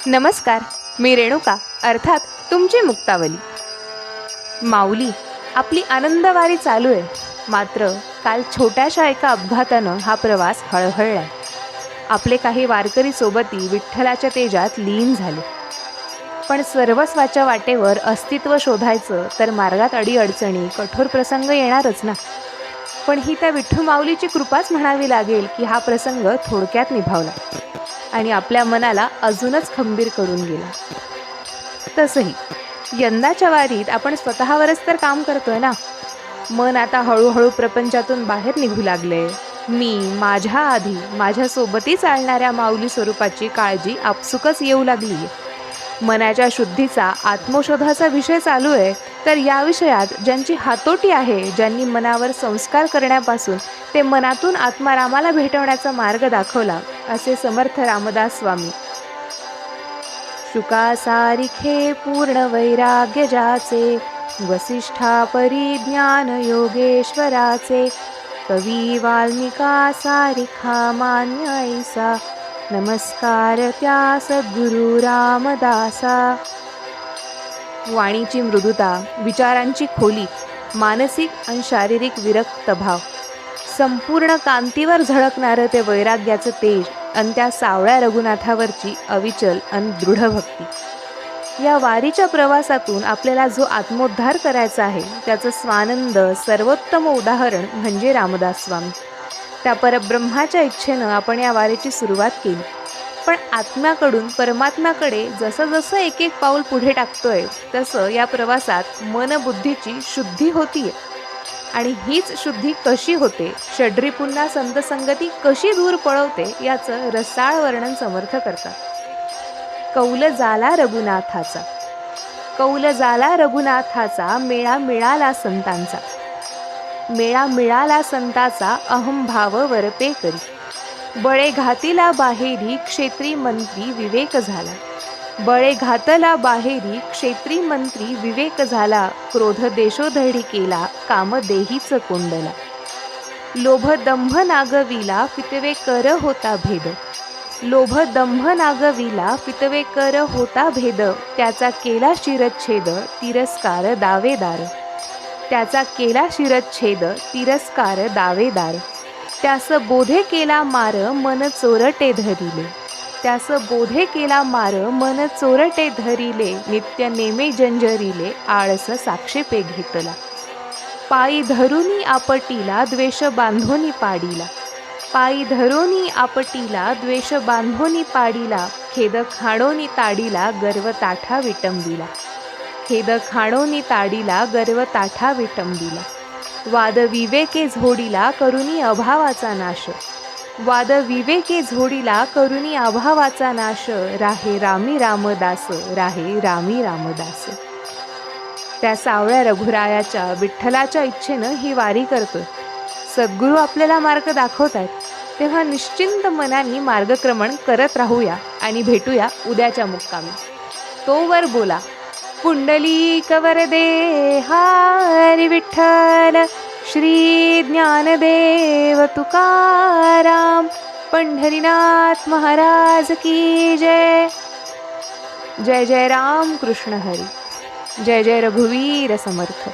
नमस्कार, मी रेणुका अर्थात तुमची मुक्तावली. माऊली, आपली आनंदवारी चालू आहे. मात्र काल छोट्याशा एका अपघातानं हा प्रवास हळहळलाय. आपले काही वारकरी सोबती विठ्ठलाच्या तेजात लीन झाले. पण सर्वस्वाच्या वाटेवर अस्तित्व शोधायचं तर मार्गात अडीअडचणी, कठोर प्रसंग येणारच ना. पण ही त्या विठ्ठू माऊलीची कृपाच म्हणावी लागेल की हा प्रसंग थोडक्यात निभावला आणि आपल्या मनाला अजूनच खंबीर करून गेला. तसंही यंदाच्या वारीत आपण स्वतःवरच तर काम करतोय ना. मन आता हळूहळू प्रपंचातून बाहेर निघू लागले. मी माझ्या आधी माझ्यासोबती चालणाऱ्या माऊली स्वरूपाची काळजी आपसुकच येऊ लागली. मनाच्या शुद्धीचा आत्मशोधाचा विषय चालू आहे. तर या विषयात ज्यांची हातोटी आहे, ज्यांनी मनावर संस्कार करण्यापासून ते मनातून आत्मारामाला भेटवण्याचा मार्ग दाखवला, असे समर्थ रामदास स्वामी. शुका सारिखे पूर्ण वैराग्य ज्याचे, वसिष्ठा परिज्ञान योगेश्वराचे, कवी वाल्मिका सारिखा मान्य ऐसा, नमस्कार त्या सद्गुरु रामदासा. वाणीची मृदुता, विचारांची खोली, मानसिक आणि शारीरिक विरक्त भाव, संपूर्ण कांतीवर झळकणारं ते वैराग्याचं तेज आणि त्या सावळ्या रघुनाथावरची अविचल आणि दृढ भक्ती. या वारीच्या प्रवासातून आपल्याला जो आत्मोद्धार करायचा आहे, त्याचं स्वानंद सर्वोत्तम उदाहरण म्हणजे रामदास स्वामी. त्या परब्रह्माच्या इच्छेनं आपण या वारीची सुरुवात केली. पण आत्म्याकडून परमात्म्याकडे जसं जसं एक एक पाऊल पुढे टाकतोय, तसं या प्रवासात मनबुद्धीची शुद्धी होतीये. आणि हीच शुद्धी कशी होते, षड्री पुन्हा संतसंगती कशी दूर पळवते, याचं रसाळ वर्णन समर्थ करतात. कौल झाला रघुनाथाचा, कौल झाला रघुनाथाचा, मेळा मिळाला संतांचा, मेळा मिळाला संताचा, अहंभाव वरपे करी, बळे घातीला बाहेरी क्षेत्री मंत्री विवेक झाला, बळे घातला बाहेरी क्षेत्री मंत्री विवेक झाला, क्रोध देशोधडी केला, काम देहीच कोंडला, लोभ दंभ नागविला, फितवे कर होता भेद, लोभ दंभ नागविला, फितवे कर होता भेद, त्याचा केला शिरच्छेद, तिरस्कार दावेदार, त्याचा केला शिरच्छेद, तिरस्कार दावेदार, त्यास बोधे केला मार, मन चोरटे धरिले, त्यास बोधे केला मार, मन चोरटे धरिले, नित्य नेमे जंजरिले, आळस साक्षेपे घेतला, पायी धरुनी आपटीला, द्वेष बांधोनी पाडीला, पायी धरुनी आपटीला, द्वेष बांधोनी पाडीला, खेद खाणोनी ताडीला, गर्व ताठा विटंबिला, खेद खाणोनी ताडीला, गर्व ताठा विटंबिला, वाद विवेके झोडीला, करुनी अभावाचा नाश, वाद विवेके झोडीला, करुनी अभावाचा नाश, राहे रामी रामदास, राहे रामी रामदास. त्या सावळ्या रघुरायाच्या विठ्ठलाच्या इच्छेनं ही वारी करतोय. सद्गुरू आपल्याला मार्ग दाखवत आहेत, तेव्हा निश्चिंत मनाने मार्गक्रमण करत राहूया आणि भेटूया उद्याच्या मुक्कामी. तोवर बोला पुंडलिक वरदे हरी विठ्ठल, श्री ज्ञानदेव तुकाराम, पंढरीनाथ महाराज की जय. जय जय राम कृष्ण हरी, जय जय रघुवीर समर्थ.